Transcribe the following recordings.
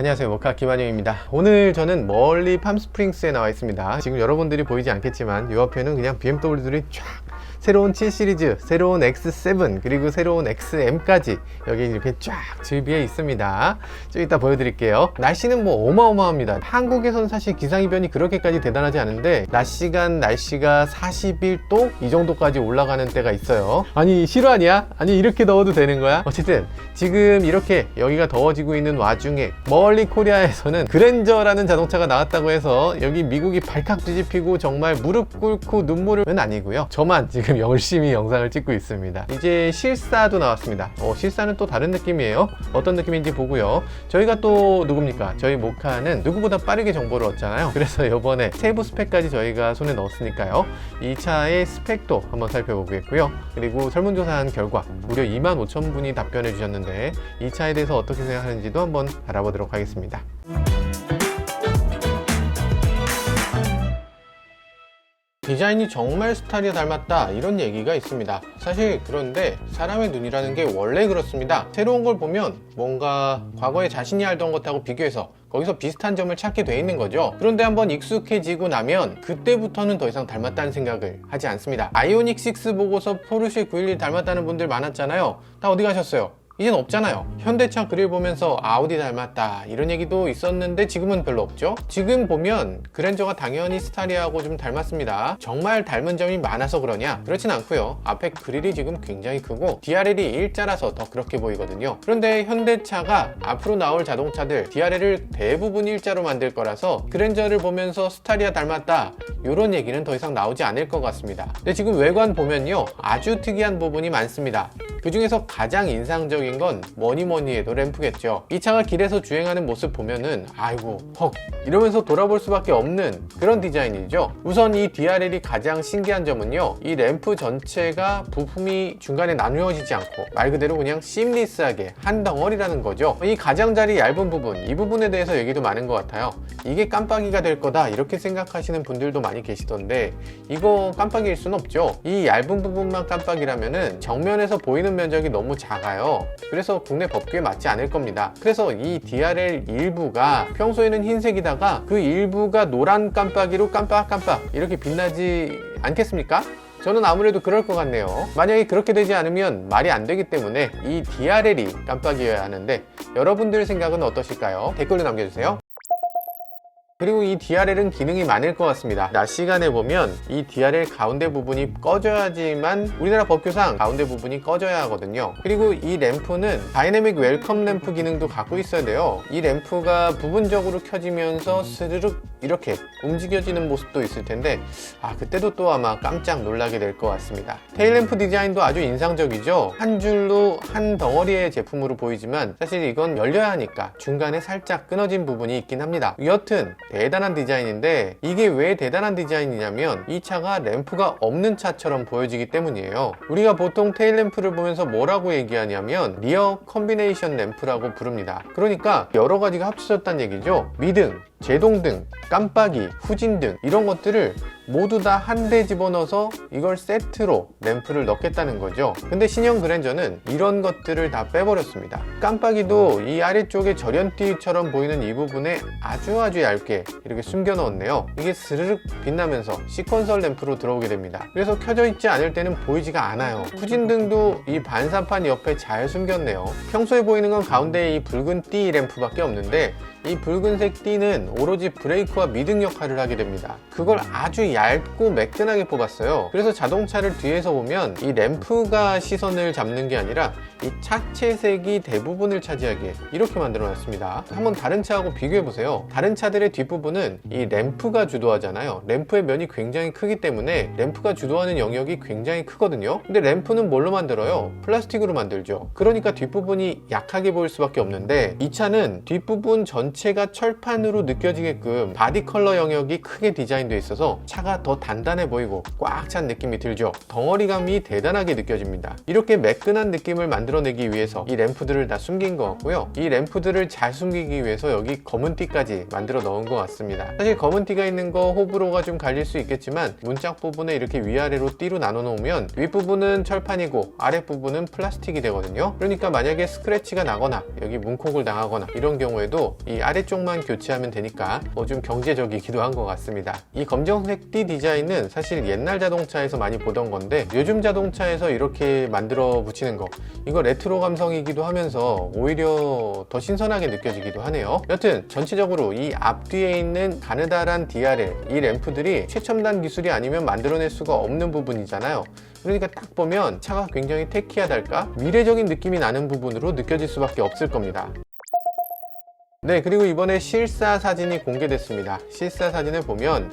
안녕하세요, 모카 김한영입니다. 오늘 저는 멀리 팜스프링스에 나와 있습니다. 지금 여러분들이 보이지 않겠지만 이 옆에는 그냥 BMW들이 쫙 새로운 7 시리즈, 새로운 X7, 그리고 새로운 XM까지 여기 이렇게 쫙 즐비해 있습니다. 좀 이따 보여드릴게요. 날씨는 뭐 어마어마합니다. 한국에서는 사실 기상이변이 그렇게까지 대단하지 않은데 낮 시간 날씨가 41도 이 정도까지 올라가는 때가 있어요. 아니 실화냐? 아니 이렇게 더워도 되는 거야? 어쨌든 지금 이렇게 여기가 더워지고 있는 와중에 멀리 코리아에서는 그랜저라는 자동차가 나왔다고 해서 여기 미국이 발칵 뒤집히고 정말 무릎 꿇고 눈물은 아니고요. 저만 지금 열심히 영상을 찍고 있습니다. 이제 실사도 나왔습니다. 실사는 또 다른 느낌이에요. 어떤 느낌인지 보고요. 저희가 또 누굽니까? 저희 모카는 누구보다 빠르게 정보를 얻잖아요. 그래서 이번에 세부 스펙까지 저희가 손에 넣었으니까요. 이 차의 스펙도 한번 살펴보겠고요. 그리고 설문조사한 결과 무려 25,000분이 답변해 주셨는데 이 차에 대해서 어떻게 생각하는지도 한번 알아보도록 하겠습니다. 디자인이 정말 스타리아 닮았다 이런 얘기가 있습니다. 사실 그런데 사람의 눈이라는 게 원래 그렇습니다. 새로운 걸 보면 뭔가 과거에 자신이 알던 것하고 비교해서 거기서 비슷한 점을 찾게 돼 있는 거죠. 그런데 한번 익숙해지고 나면 그때부터는 더 이상 닮았다는 생각을 하지 않습니다. 아이오닉 6 보고서 포르쉐 911 닮았다는 분들 많았잖아요. 다 어디 가셨어요? 이젠 없잖아요. 현대차 그릴 보면서 아우디 닮았다 이런 얘기도 있었는데 지금은 별로 없죠. 지금 보면 그랜저가 당연히 스타리아하고 좀 닮았습니다. 정말 닮은 점이 많아서 그러냐? 그렇진 않고요. 앞에 그릴이 지금 굉장히 크고 DRL이 일자라서 더 그렇게 보이거든요. 그런데 현대차가 앞으로 나올 자동차들 DRL을 대부분 일자로 만들 거라서 그랜저를 보면서 스타리아 닮았다 이런 얘기는 더 이상 나오지 않을 것 같습니다. 근데 지금 외관 보면요 아주 특이한 부분이 많습니다. 그 중에서 가장 인상적인 건 뭐니 해도 램프겠죠. 이 차가 길에서 주행하는 모습 보면은 아이고 헉 이러면서 돌아볼 수밖에 없는 그런 디자인이죠. 우선 이 DRL이 가장 신기한 점은요 이 램프 전체가 부품이 중간에 나누어지지 않고 말 그대로 그냥 심리스하게 한 덩어리라는 거죠. 이 가장자리 얇은 부분 이 부분에 대해서 얘기도 많은 것 같아요. 이게 깜빡이가 될 거다 이렇게 생각하시는 분들도 많이 계시던데 이거 깜빡이일 순 없죠. 이 얇은 부분만 깜빡이라면은 정면에서 보이는 면적이 너무 작아요. 그래서 국내 법규에 맞지 않을 겁니다. 그래서 이 DRL 일부가 평소에는 흰색이다가 그 일부가 노란 깜빡이로 깜빡깜빡 이렇게 빛나지 않겠습니까? 저는 아무래도 그럴 것 같네요. 만약에 그렇게 되지 않으면 말이 안 되기 때문에 이 DRL이 깜빡이어야 하는데 여러분들 생각은 어떠실까요? 댓글로 남겨주세요. 그리고 이 DRL은 기능이 많을 것 같습니다. 낮 시간에 보면 이 DRL 가운데 부분이 꺼져야지만 우리나라 법규상 가운데 부분이 꺼져야 하거든요. 그리고 이 램프는 다이내믹 웰컴 램프 기능도 갖고 있어야 돼요. 이 램프가 부분적으로 켜지면서 스르륵 이렇게 움직여지는 모습도 있을 텐데 그때도 또 아마 깜짝 놀라게 될 것 같습니다. 테일램프 디자인도 아주 인상적이죠. 한 줄로 한 덩어리의 제품으로 보이지만 사실 이건 열려야 하니까 중간에 살짝 끊어진 부분이 있긴 합니다. 여튼 대단한 디자인인데 이게 왜 대단한 디자인이냐면 이 차가 램프가 없는 차처럼 보여지기 때문이에요. 우리가 보통 테일 램프를 보면서 뭐라고 얘기하냐면 리어 컨비네이션 램프라고 부릅니다. 그러니까 여러 가지가 합쳐졌다는 얘기죠. 미등, 제동등, 깜빡이, 후진등 이런 것들을 모두 다 한 대 집어넣어서 이걸 세트로 램프를 넣겠다는 거죠. 근데 신형 그랜저는 이런 것들을 다 빼버렸습니다. 깜빡이도 이 아래쪽에 절연띠처럼 보이는 이 부분에 아주 얇게 이렇게 숨겨 넣었네요. 이게 스르륵 빛나면서 시퀀설 램프로 들어오게 됩니다. 그래서 켜져 있지 않을 때는 보이지가 않아요. 후진등도 이 반사판 옆에 잘 숨겼네요. 평소에 보이는 건 가운데에 이 붉은 띠 램프밖에 없는데 이 붉은색 띠는 오로지 브레이크와 미등 역할을 하게 됩니다. 그걸 아주 얇고 매끈하게 뽑았어요. 그래서 자동차를 뒤에서 보면 이 램프가 시선을 잡는 게 아니라 이 차체색이 대부분을 차지하게 이렇게 만들어 놨습니다. 한번 다른 차하고 비교해 보세요. 다른 차들의 뒷부분은 이 램프가 주도하잖아요. 램프의 면이 굉장히 크기 때문에 램프가 주도하는 영역이 굉장히 크거든요. 근데 램프는 뭘로 만들어요? 플라스틱으로 만들죠. 그러니까 뒷부분이 약하게 보일 수밖에 없는데 이 차는 뒷부분 전체가 철판으로 느껴지게끔 바디 컬러 영역이 크게 디자인되어 있어서 차가 더 단단해 보이고 꽉 찬 느낌이 들죠. 덩어리감이 대단하게 느껴집니다. 이렇게 매끈한 느낌을 만들어내기 위해서 이 램프들을 다 숨긴 것 같고요. 이 램프들을 잘 숨기기 위해서 여기 검은 띠까지 만들어 넣은 것 같습니다. 사실 검은 띠가 있는 거 호불호가 좀 갈릴 수 있겠지만 문짝 부분에 이렇게 위아래로 띠로 나눠 놓으면 윗부분은 철판이고 아랫부분은 플라스틱이 되거든요. 그러니까 만약에 스크래치가 나거나 여기 문콕을 당하거나 이런 경우에도 이 이 아래쪽만 교체하면 되니까 좀 경제적이기도 한 것 같습니다. 이 검정색 띠 디자인은 사실 옛날 자동차에서 많이 보던 건데 요즘 자동차에서 이렇게 만들어 붙이는 거, 이거 레트로 감성이기도 하면서 오히려 더 신선하게 느껴지기도 하네요. 여튼 전체적으로 이 앞뒤에 있는 가느다란 DRL, 이 램프들이 최첨단 기술이 아니면 만들어낼 수가 없는 부분이잖아요. 그러니까 딱 보면 차가 굉장히 테키하달까? 미래적인 느낌이 나는 부분으로 느껴질 수밖에 없을 겁니다. 네, 그리고 이번에 실사 사진이 공개됐습니다. 실사 사진을 보면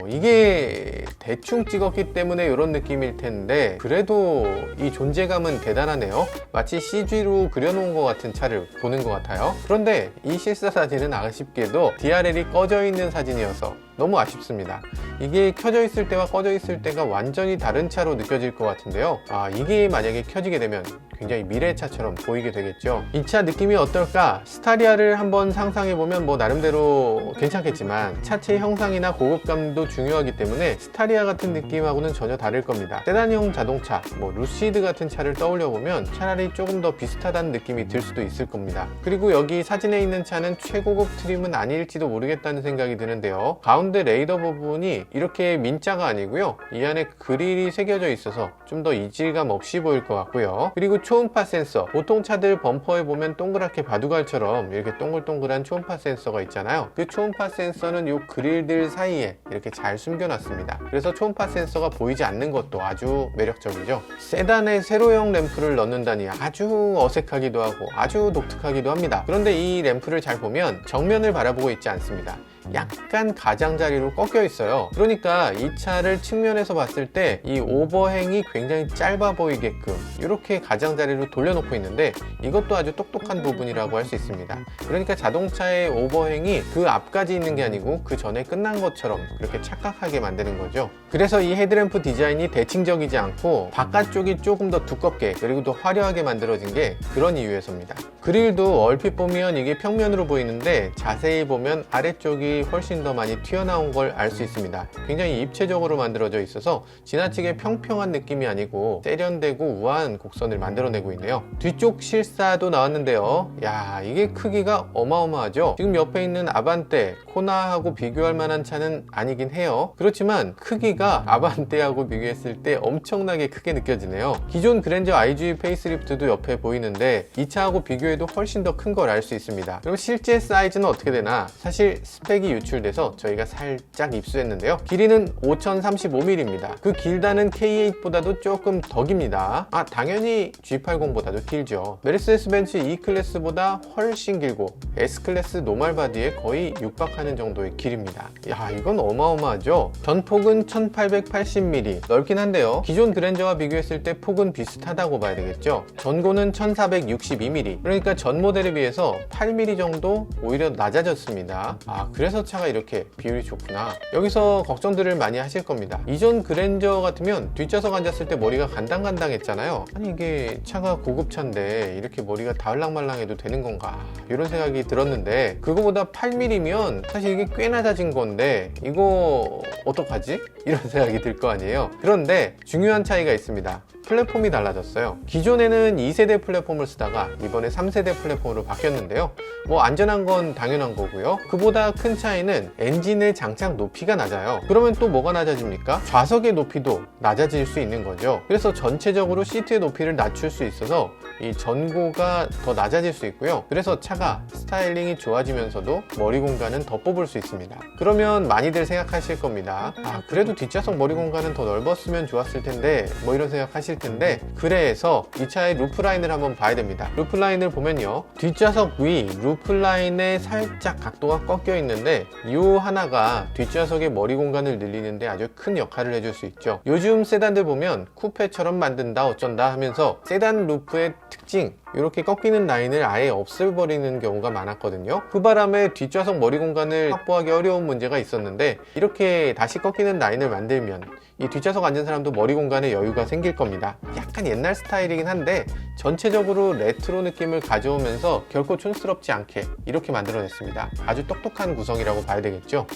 이게 대충 찍었기 때문에 이런 느낌일 텐데 그래도 이 존재감은 대단하네요. 마치 CG로 그려놓은 것 같은 차를 보는 것 같아요. 그런데 이 실사 사진은 아쉽게도 DRL이 꺼져 있는 사진이어서 너무 아쉽습니다. 이게 켜져 있을 때와 꺼져 있을 때가 완전히 다른 차로 느껴질 것 같은데요. 이게 만약에 켜지게 되면 굉장히 미래차처럼 보이게 되겠죠. 이 차 느낌이 어떨까? 스타리아를 한번 상상해보면 뭐 나름대로 괜찮겠지만 차체 형상이나 고급감도 중요하기 때문에 스타리아 같은 느낌하고는 전혀 다를 겁니다. 세단형 자동차, 뭐 루시드 같은 차를 떠올려보면 차라리 조금 더 비슷하다는 느낌이 들 수도 있을 겁니다. 그리고 여기 사진에 있는 차는 최고급 트림은 아닐지도 모르겠다는 생각이 드는데요. 가운데 레이더 부분이 이렇게 민자가 아니고요. 이 안에 그릴이 새겨져 있어서 좀 더 이질감 없이 보일 것 같고요. 그리고 초음파 센서, 보통 차들 범퍼에 보면 동그랗게 바둑알처럼 이렇게 동글동글한 초음파 센서가 있잖아요. 그 초음파 센서는 이 그릴들 사이에 이렇게 잘 숨겨놨습니다. 그래서 초음파 센서가 보이지 않는 것도 아주 매력적이죠. 세단에 세로형 램프를 넣는다니 아주 어색하기도 하고 아주 독특하기도 합니다. 그런데 이 램프를 잘 보면 정면을 바라보고 있지 않습니다. 약간 가장자리로 꺾여 있어요. 그러니까 이 차를 측면에서 봤을 때 이 오버행이 굉장히 짧아 보이게끔 이렇게 가장자리로 돌려놓고 있는데 이것도 아주 똑똑한 부분이라고 할 수 있습니다. 그러니까 자동차의 오버행이 그 앞까지 있는 게 아니고 그 전에 끝난 것처럼 그렇게 착각하게 만드는 거죠. 그래서 이 헤드램프 디자인이 대칭적이지 않고 바깥쪽이 조금 더 두껍게 그리고 더 화려하게 만들어진 게 그런 이유에서입니다. 그릴도 얼핏 보면 이게 평면으로 보이는데 자세히 보면 아래쪽이 훨씬 더 많이 튀어나온 걸 알 수 있습니다. 굉장히 입체적으로 만들어져 있어서 지나치게 평평한 느낌이 아니고 세련되고 우아한 곡선을 만들어내고 있네요. 뒤쪽 실사도 나왔는데요. 야, 이게 크기가 어마어마하죠. 지금 옆에 있는 아반떼, 코나하고 비교할 만한 차는 아니긴 해요. 그렇지만 크기가 아반떼하고 비교했을 때 엄청나게 크게 느껴지네요. 기존 그랜저 IGV 페이스리프트도 옆에 보이는데 이 차하고 비교해도 훨씬 더 큰 걸 알 수 있습니다. 그럼 실제 사이즈는 어떻게 되나? 사실 스펙이 유출돼서 저희가 살짝 입수했는데요. 길이는 5035mm입니다. 그 길다는 K8보다도 조금 더 깁니다. 당연히 G80보다도 길죠. 메르세데스 벤츠 E클래스보다 훨씬 길고 S클래스 노멀 바디에 거의 육박하는 정도의 길입니다. 야, 이건 어마어마하죠. 전폭은 1880mm, 넓긴 한데요. 기존 그랜저와 비교했을 때 폭은 비슷하다고 봐야 되겠죠. 전고는 1462mm, 그러니까 전 모델에 비해서 8mm 정도 오히려 낮아졌습니다. 그래서 차가 이렇게 비율이 좋구나. 여기서 걱정들을 많이 하실 겁니다. 이전 그랜저 같으면 뒷좌석 앉았을 때 머리가 간당간당했잖아요. 아니, 이게 차가 고급차인데 이렇게 머리가 다을랑말랑해도 되는 건가, 이런 생각이 들었는데 그거보다 8mm면 사실 이게 꽤 낮아진 건데 이거 어떡하지? 이런 생각이 들 거 아니에요. 그런데 중요한 차이가 있습니다. 플랫폼이 달라졌어요. 기존에는 2세대 플랫폼을 쓰다가 이번에 3세대 플랫폼으로 바뀌었는데요. 뭐 안전한 건 당연한 거고요. 그보다 큰 차이는 엔진의 장착 높이가 낮아요. 그러면 또 뭐가 낮아집니까? 좌석의 높이도 낮아질 수 있는 거죠. 그래서 전체적으로 시트의 높이를 낮출 수 있어서 이 전고가 더 낮아질 수 있고요. 그래서 차가 스타일링이 좋아지면서도 머리 공간은 더 뽑을 수 있습니다. 그러면 많이들 생각하실 겁니다. 그래도 뒷좌석 머리 공간은 더 넓었으면 좋았을 텐데, 뭐 이런 생각하실 텐데, 그래서 이 차의 루프라인을 한번 봐야 됩니다. 루프라인을 보면요, 뒷좌석 위 루프라인에 살짝 각도가 꺾여 있는데 이 하나가 뒷좌석의 머리 공간을 늘리는데 아주 큰 역할을 해줄 수 있죠. 요즘 세단들 보면 쿠페처럼 만든다 어쩐다 하면서 세단 루프의 특징, 이렇게 꺾이는 라인을 아예 없애버리는 경우가 많았거든요. 그 바람에 뒷좌석 머리 공간을 확보하기 어려운 문제가 있었는데 이렇게 다시 꺾이는 라인을 만들면 이 뒷좌석 앉은 사람도 머리 공간에 여유가 생길 겁니다. 약간 옛날 스타일이긴 한데 전체적으로 레트로 느낌을 가져오면서 결코 촌스럽지 않게 이렇게 만들어냈습니다. 아주 똑똑한 구성이라고 봐야 되겠죠.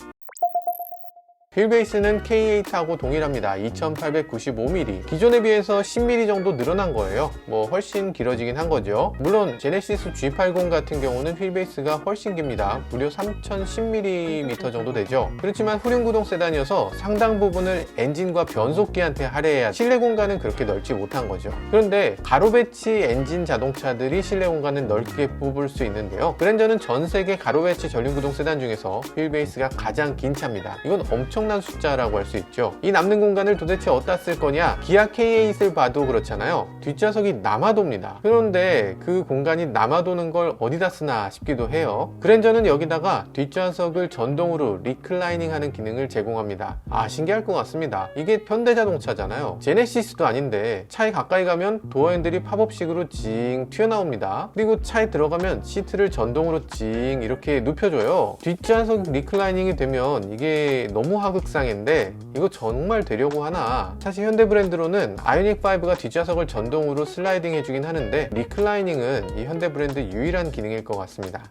휠베이스는 K8하고 동일합니다. 2895mm. 기존에 비해서 10mm 정도 늘어난 거예요. 뭐 훨씬 길어지긴 한 거죠. 물론 제네시스 G80 같은 경우는 휠베이스가 훨씬 깁니다. 무려 3010mm 정도 되죠. 그렇지만 후륜구동 세단이어서 상당 부분을 엔진과 변속기한테 할애해야 실내 공간은 그렇게 넓지 못한 거죠. 그런데 가로 배치 엔진 자동차들이 실내 공간을 넓게 뽑을 수 있는데요. 그랜저는 전 세계 가로 배치 전륜구동 세단 중에서 휠베이스가 가장 긴 차입니다. 이건 엄청난 숫자라고 할 수 있죠. 이 남는 공간을 도대체 어디다 쓸 거냐? 기아 K8을 봐도 그렇잖아요. 뒷좌석이 남아도입니다. 그런데 그 공간이 남아도는 걸 어디다 쓰나 싶기도 해요. 그랜저는 여기다가 뒷좌석을 전동으로 리클라이닝 하는 기능을 제공합니다. 신기할 것 같습니다. 이게 현대자동차잖아요. 제네시스도 아닌데 차에 가까이 가면 도어 핸들이 팝업식으로 징 튀어나옵니다. 그리고 차에 들어가면 시트를 전동으로 징 이렇게 눕혀줘요. 뒷좌석 리클라이닝이 되면 이게 너무 하극상인데 이거 정말 되려고 하나? 사실 현대 브랜드로는 아이오닉5가 뒷좌석을 전동으로 슬라이딩 해주긴 하는데 리클라이닝은 이 현대 브랜드 유일한 기능일 것 같습니다.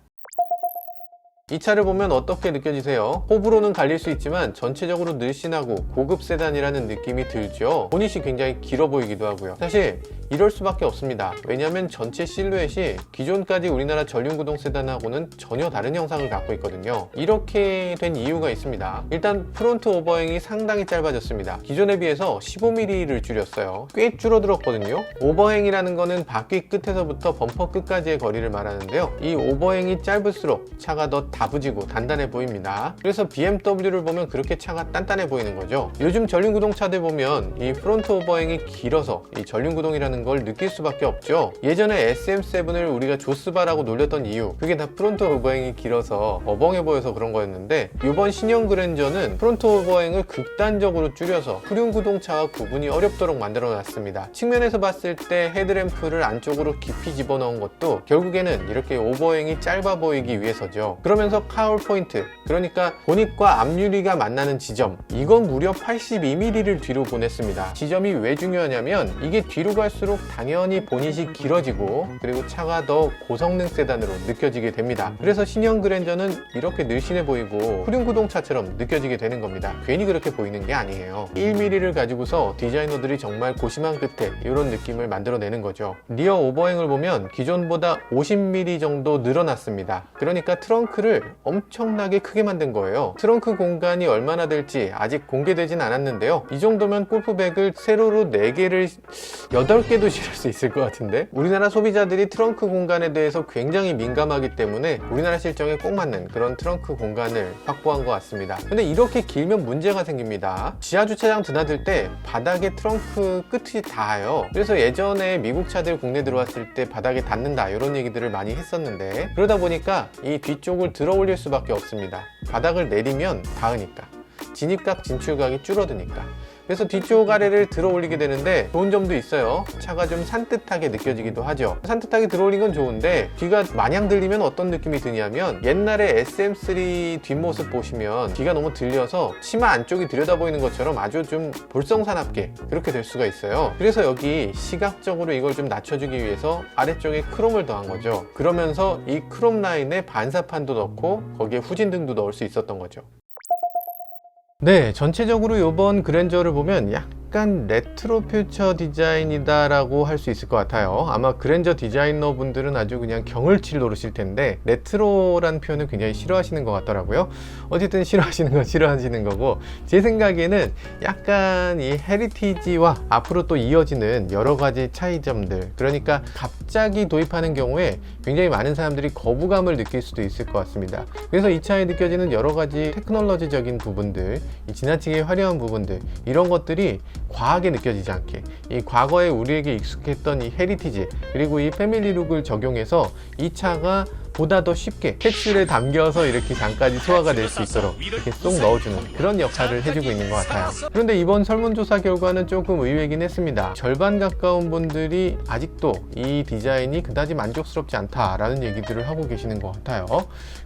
이 차를 보면 어떻게 느껴지세요? 호불호는 갈릴 수 있지만 전체적으로 늘씬하고 고급 세단이라는 느낌이 들죠. 보닛이 굉장히 길어 보이기도 하고요. 사실 이럴 수밖에 없습니다. 왜냐하면 전체 실루엣이 기존까지 우리나라 전륜구동 세단하고는 전혀 다른 형상을 갖고 있거든요. 이렇게 된 이유가 있습니다. 일단 프론트 오버행이 상당히 짧아졌습니다. 기존에 비해서 15mm를 줄였어요. 꽤 줄어들었거든요. 오버행이라는 거는 바퀴 끝에서부터 범퍼 끝까지의 거리를 말하는데요. 이 오버행이 짧을수록 차가 더 다부지고 단단해 보입니다. 그래서 BMW를 보면 그렇게 차가 단단해 보이는 거죠. 요즘 전륜구동 차들 보면 이 프론트 오버행이 길어서 이 전륜구동이라는 걸 느낄 수밖에 없죠. 예전에 SM7을 우리가 조스바라고 놀렸던 이유, 그게 다 프론트 오버행이 길어서 어벙해 보여서 그런 거였는데, 이번 신형 그랜저는 프론트 오버행을 극단적으로 줄여서 후륜구동차와 구분이 어렵도록 만들어 놨습니다. 측면에서 봤을 때 헤드램프를 안쪽으로 깊이 집어넣은 것도 결국에는 이렇게 오버행이 짧아 보이기 위해서죠. 그러면서 카울 포인트, 그러니까 보닛과 앞유리가 만나는 지점, 이건 무려 82mm를 뒤로 보냈습니다. 지점이 왜 중요하냐면 이게 뒤로 갈수록 당연히 보닛이 길어지고 그리고 차가 더 고성능 세단으로 느껴지게 됩니다. 그래서 신형 그랜저는 이렇게 늘씬해 보이고 후륜구동차처럼 느껴지게 되는 겁니다. 괜히 그렇게 보이는 게 아니에요. 1mm를 가지고서 디자이너들이 정말 고심한 끝에 이런 느낌을 만들어내는 거죠. 리어 오버행을 보면 기존보다 50mm 정도 늘어났습니다. 그러니까 트렁크를 엄청나게 크게 만든 거예요. 트렁크 공간이 얼마나 될지 아직 공개되진 않았는데요. 이 정도면 골프백을 세로로 4개를 8개도 실을 수 있을 것 같은데, 우리나라 소비자들이 트렁크 공간에 대해서 굉장히 민감하기 때문에 우리나라 실정에 꼭 맞는 그런 트렁크 공간을 확보한 것 같습니다. 근데 이렇게 길면 문제가 생깁니다. 지하 주차장 드나들 때 바닥에 트렁크 끝이 닿아요. 그래서 예전에 미국 차들 국내 들어왔을 때 바닥에 닿는다 이런 얘기들을 많이 했었는데, 그러다 보니까 이 뒤쪽을 들어 올릴 수밖에 없습니다. 바닥을 내리면 닿으니까, 진입각 진출각이 줄어드니까. 그래서 뒤쪽 아래를 들어 올리게 되는데 좋은 점도 있어요. 차가 좀 산뜻하게 느껴지기도 하죠. 산뜻하게 들어 올린 건 좋은데 귀가 마냥 들리면 어떤 느낌이 드냐면, 옛날에 SM3 뒷모습 보시면 귀가 너무 들려서 치마 안쪽이 들여다 보이는 것처럼 아주 좀 볼썽사납게 그렇게 될 수가 있어요. 그래서 여기 시각적으로 이걸 좀 낮춰주기 위해서 아래쪽에 크롬을 더한 거죠. 그러면서 이 크롬 라인에 반사판도 넣고 거기에 후진등도 넣을 수 있었던 거죠. 네, 전체적으로 이번 그랜저를 보면 약간 레트로 퓨처 디자인이다 라고 할 수 있을 것 같아요. 아마 그랜저 디자이너 분들은 아주 그냥 경을 칠 노릇일 텐데 레트로란 표현을 굉장히 싫어하시는 것 같더라고요. 어쨌든 싫어하시는 건 싫어하시는 거고, 제 생각에는 약간 이 헤리티지와 앞으로 또 이어지는 여러 가지 차이점들, 그러니까 갑자기 도입하는 경우에 굉장히 많은 사람들이 거부감을 느낄 수도 있을 것 같습니다. 그래서 이 차에 느껴지는 여러 가지 테크놀로지적인 부분들, 이 지나치게 화려한 부분들, 이런 것들이 과하게 느껴지지 않게, 이 과거에 우리에게 익숙했던 이 헤리티지 그리고 이 패밀리룩을 적용해서 이 차가 보다 더 쉽게 캡슐에 담겨서 이렇게 장까지 소화가 될 수 있도록 이렇게 쏙 넣어주는 그런 역할을 해주고 있는 것 같아요. 그런데 이번 설문조사 결과는 조금 의외긴 했습니다. 절반 가까운 분들이 아직도 이 디자인이 그다지 만족스럽지 않다라는 얘기들을 하고 계시는 것 같아요.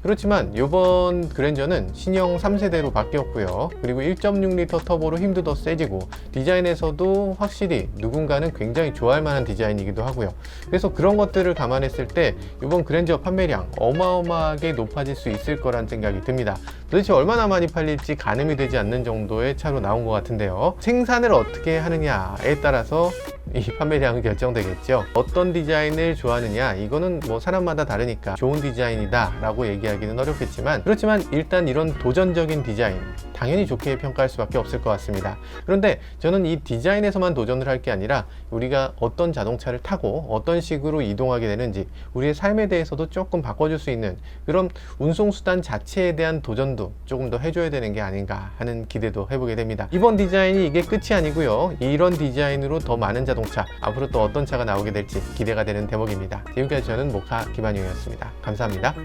그렇지만 이번 그랜저는 신형 3세대로 바뀌었고요. 그리고 1.6L 터보로 힘도 더 세지고 디자인에서도 확실히 누군가는 굉장히 좋아할 만한 디자인이기도 하고요. 그래서 그런 것들을 감안했을 때 이번 그랜저 판매량 어마어마하게 높아질 수 있을 거란 생각이 듭니다. 도대체 얼마나 많이 팔릴지 가늠이 되지 않는 정도의 차로 나온 것 같은데요. 생산을 어떻게 하느냐에 따라서 이 판매량은 결정되겠죠. 어떤 디자인을 좋아하느냐, 이거는 뭐 사람마다 다르니까 좋은 디자인이다 라고 얘기하기는 어렵겠지만, 그렇지만 일단 이런 도전적인 디자인 당연히 좋게 평가할 수밖에 없을 것 같습니다. 그런데 저는 이 디자인에서만 도전을 할 게 아니라 우리가 어떤 자동차를 타고 어떤 식으로 이동하게 되는지, 우리의 삶에 대해서도 조금 바꿔줄 수 있는 그런 운송수단 자체에 대한 도전도 조금 더 해줘야 되는 게 아닌가 하는 기대도 해보게 됩니다. 이번 디자인이 이게 끝이 아니고요, 이런 디자인으로 더 많은 자동차, 앞으로 또 어떤 차가 나오게 될지 기대가 되는 대목입니다. 지금까지 저는 모카 김한용이었습니다. 감사합니다.